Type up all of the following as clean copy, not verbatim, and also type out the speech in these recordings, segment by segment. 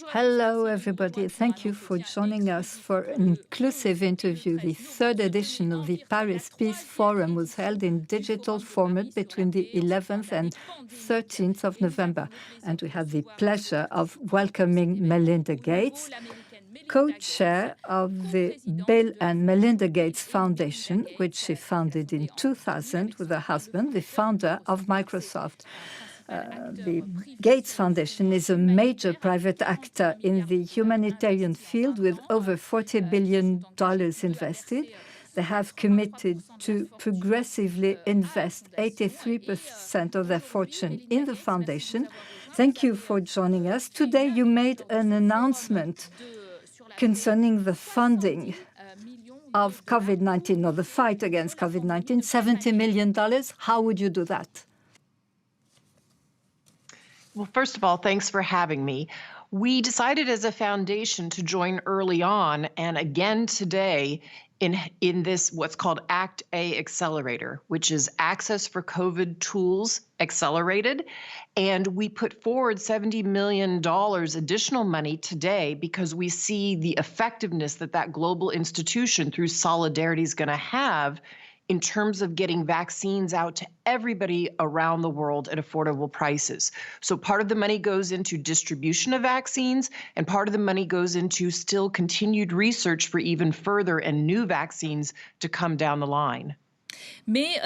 Hello, everybody. Thank you for joining us for an inclusive interview. The third edition of the Paris Peace Forum was held in digital format between the 11th and 13th of November. And we had the pleasure of welcoming Melinda Gates, co-chair of the Bill and Melinda Gates Foundation, which she founded in 2000 with her husband, the founder of Microsoft. The Gates Foundation is a major private actor in the humanitarian field with over $40 billion invested. They have committed to progressively invest 83% of their fortune in the foundation. Thank you for joining us. Today, you made an announcement concerning the funding of COVID-19 or the fight against COVID-19, $70 million. How would you do that? Well, first of all, thanks for having me. We decided as a foundation to join early on and again today in this what's called ACT-Accelerator, which is Access for COVID Tools Accelerated. And we put forward $70 million additional money today because we see the effectiveness that that global institution through Solidarity is going to have in terms of getting vaccines out to everybody around the world at affordable prices. So part of the money goes into distribution of vaccines, and part of the money goes into still continued research for even further and new vaccines to come down the line. The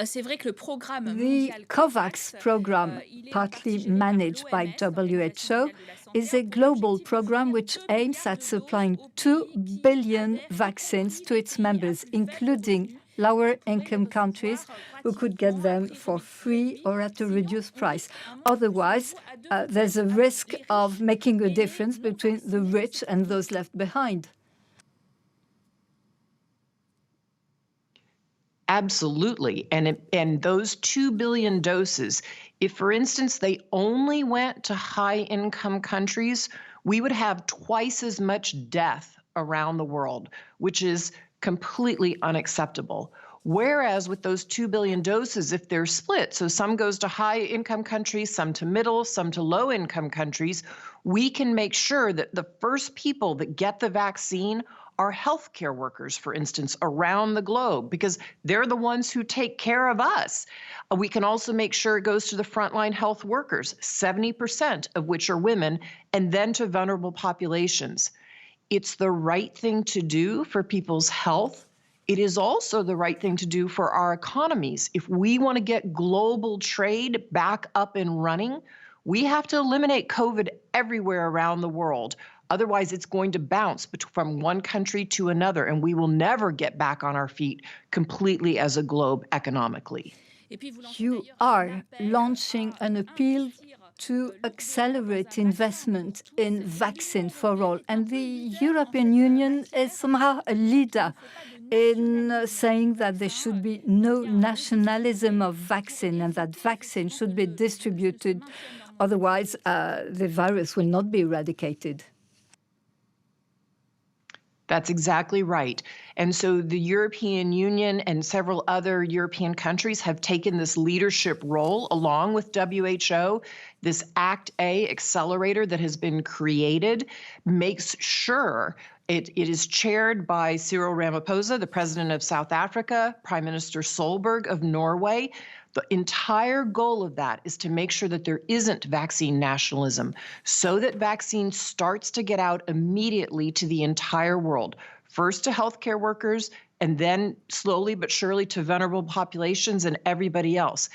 COVAX program, partly managed by WHO, is a global program which aims at supplying 2 billion vaccines to its members, including lower-income countries who could get them for free or at a reduced price. Otherwise, there's a risk of making a difference between the rich and those left behind. Absolutely. And those 2 billion doses, if, for instance, they only went to high-income countries, we would have twice as much death around the world, which is completely unacceptable. Whereas with those 2 billion doses, if they're split, so some goes to high-income countries, some to middle, some to low-income countries, we can make sure that the first people that get the vaccine are healthcare workers, for instance, around the globe, because they're the ones who take care of us. We can also make sure it goes to the frontline health workers, 70% of which are women, and then to vulnerable populations. It's the right thing to do for people's health. It is also the right thing to do for our economies. If we want to get global trade back up and running, we have to eliminate COVID everywhere around the world. Otherwise, it's going to bounce from one country to another, and we will never get back on our feet completely as a globe economically. You are launching an appeal to accelerate investment in vaccine for all. And the European Union is somehow a leader in saying that there should be no nationalism of vaccine and that vaccine should be distributed. Otherwise, the virus will not be eradicated. That's exactly right. And so the European Union and several other European countries have taken this leadership role along with WHO. This ACT-Accelerator that has been created makes sure it is chaired by Cyril Ramaphosa, the president of South Africa, Prime Minister Solberg of Norway. The entire goal of that is to make sure that there isn't vaccine nationalism, so that vaccine starts to get out immediately to the entire world, first to healthcare workers, and then slowly but surely to vulnerable populations and everybody else.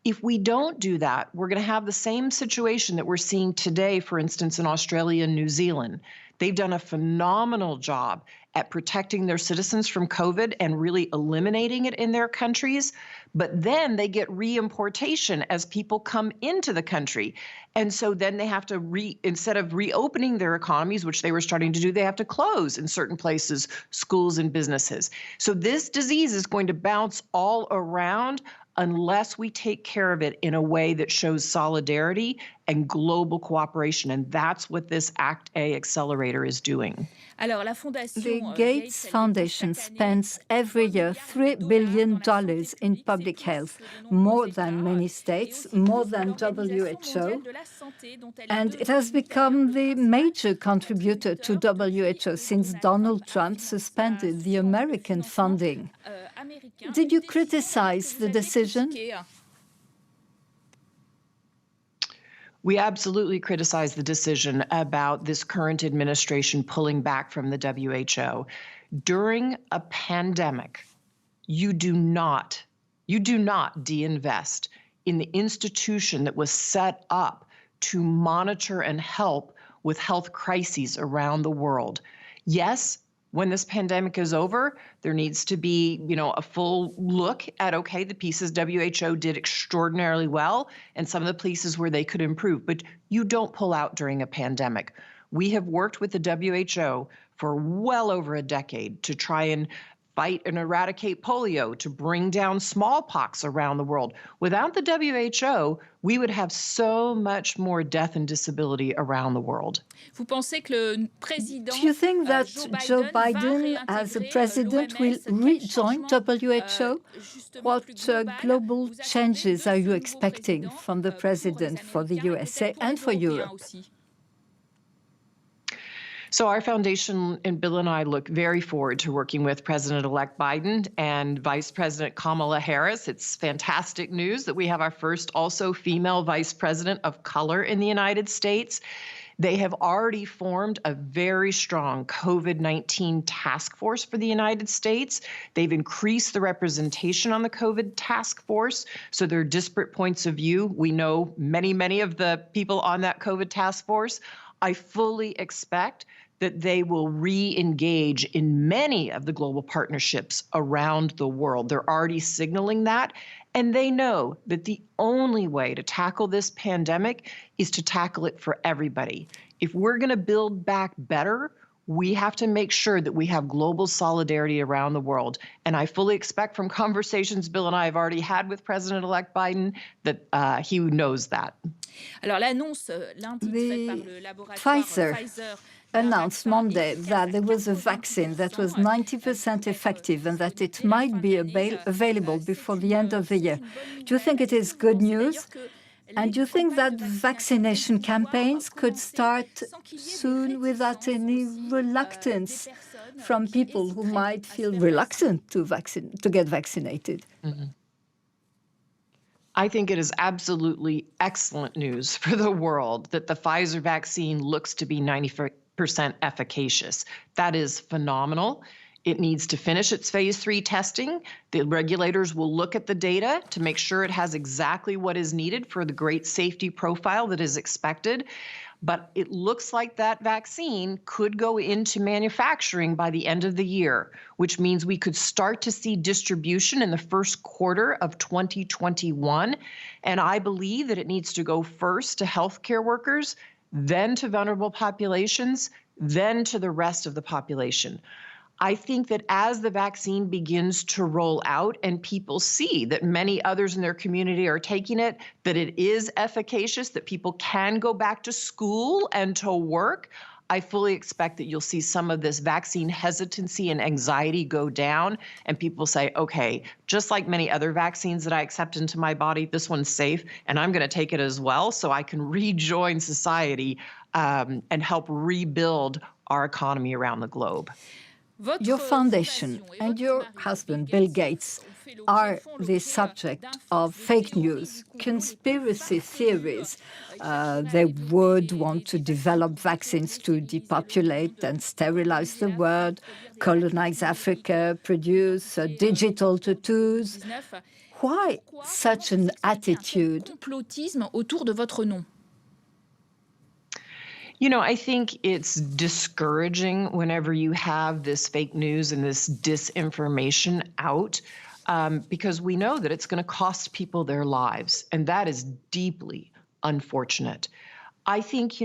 If we don't do that, we're going to have the same situation that we're seeing today, for instance, in Australia and New Zealand. They've done a phenomenal job at protecting their citizens from COVID and really eliminating it in their countries. But then they get reimportation as people come into the country. And so then they have to, instead of reopening their economies, which they were starting to do, they have to close in certain places, schools and businesses. So this disease is going to bounce all around unless we take care of it in a way that shows solidarity and global cooperation. And that's what this ACT-A Accelerator is doing. The Gates Foundation spends every year $3 billion in public health, more than many states, more than WHO, and it has become the major contributor to WHO since Donald Trump suspended the American funding. Did you criticize the decision? We absolutely criticize the decision about this current administration pulling back from the WHO. During a pandemic, you do not de-invest in the institution that was set up to monitor and help with health crises around the world. Yes, when this pandemic is over, there needs to be, a full look at, okay, the pieces WHO did extraordinarily well and some of the places where they could improve, but you don't pull out during a pandemic. We have worked with the WHO for well over a decade to try and fight and eradicate polio, to bring down smallpox around the world. Without the WHO, we would have so much more death and disability around the world. Do you think that Joe Biden, as a president, will rejoin WHO? What global changes are you expecting from the president for the USA and for Europe? So our foundation and Bill and I look very forward to working with President-elect Biden and Vice President Kamala Harris. It's fantastic news that we have our first also female vice president of color in the United States. They have already formed a very strong COVID-19 task force for the United States. They've increased the representation on the COVID task force, so there are disparate points of view. We know many of the people on that COVID task force. I fully expect that they will re-engage in many of the global partnerships around the world. They're already signaling that, and they know that the only way to tackle this pandemic is to tackle it for everybody. If we're going to build back better, we have to make sure that we have global solidarity around the world. And I fully expect from conversations Bill and I have already had with President-elect Biden that he knows that. Pfizer announced Monday that there was a vaccine that was 90% effective and that it might be available before the end of the year. Do you think it is good news? And do you think that vaccination campaigns could start soon without any reluctance from people who might feel reluctant to get vaccinated? Mm-hmm. I think it is absolutely excellent news for the world that the Pfizer vaccine looks to be 90% efficacious. That is phenomenal. It needs to finish its phase 3 testing. The regulators will look at the data to make sure it has exactly what is needed for the great safety profile that is expected. But it looks like that vaccine could go into manufacturing by the end of the year, which means we could start to see distribution in the first quarter of 2021. And I believe that it needs to go first to healthcare workers, then to vulnerable populations, then to the rest of the population. I think that as the vaccine begins to roll out and people see that many others in their community are taking it, that it is efficacious, that people can go back to school and to work, I fully expect that you'll see some of this vaccine hesitancy and anxiety go down, and people say, okay, just like many other vaccines that I accept into my body, this one's safe, and I'm going to take it as well so I can rejoin society and help rebuild our economy around the globe. Your foundation and your husband, Bill Gates, are the subject of fake news, conspiracy theories. They would want to develop vaccines to depopulate and sterilize the world, colonize Africa, produce digital tattoos. Why such an attitude? I think it's discouraging whenever you have this fake news and this disinformation out, because we know that it's going to cost people their lives, and that is deeply unfortunate. I think,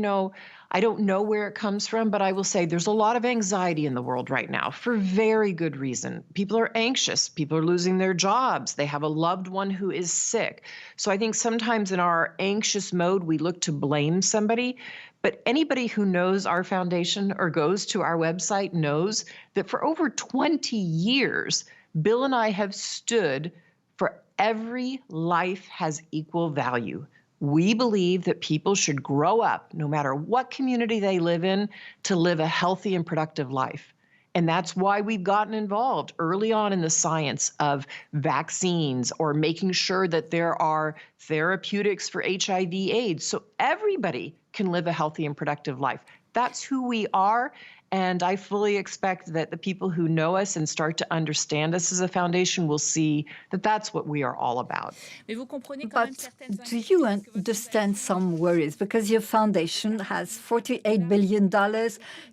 I don't know where it comes from, but I will say there's a lot of anxiety in the world right now for very good reason. People are anxious. People are losing their jobs. They have a loved one who is sick. So I think sometimes in our anxious mode, we look to blame somebody. But anybody who knows our foundation or goes to our website knows that for over 20 years, Bill and I have stood for every life has equal value. We believe that people should grow up, no matter what community they live in, to live a healthy and productive life. And that's why we've gotten involved early on in the science of vaccines or making sure that there are therapeutics for HIV/AIDS so everybody can live a healthy and productive life. That's who we are. And I fully expect that the people who know us and start to understand us as a foundation will see that that's what we are all about. But do you understand some worries? Because your foundation has $48 billion,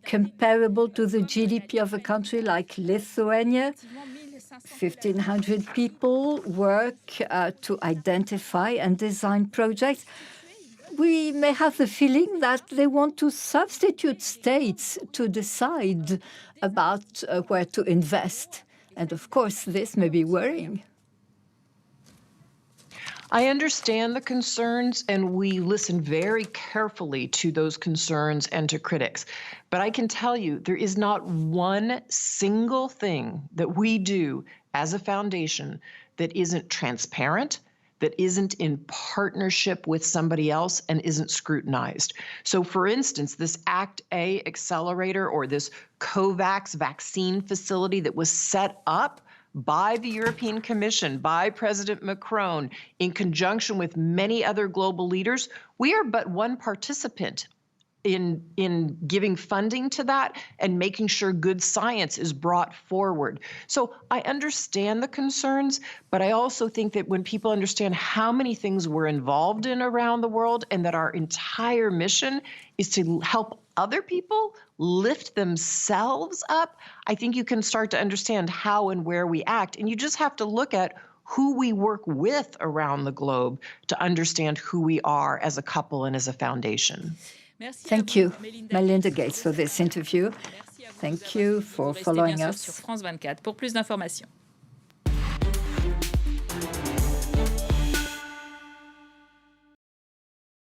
comparable to the GDP of a country like Lithuania. 1,500 people work to identify and design projects. We may have the feeling that they want to substitute states to decide about where to invest. And of course, this may be worrying. I understand the concerns, and we listen very carefully to those concerns and to critics. But I can tell you, there is not one single thing that we do as a foundation that isn't transparent, that isn't in partnership with somebody else, and isn't scrutinized. So for instance, this ACT-Accelerator or this COVAX vaccine facility that was set up by the European Commission, by President Macron, in conjunction with many other global leaders, we are but one participant in giving funding to that and making sure good science is brought forward. So I understand the concerns, but I also think that when people understand how many things we're involved in around the world and that our entire mission is to help other people lift themselves up, I think you can start to understand how and where we act. And you just have to look at who we work with around the globe to understand who we are as a couple and as a foundation. Thank you, Melinda Gates, for this interview. Thank you for following us. Sur France 24 pour plus d'informations.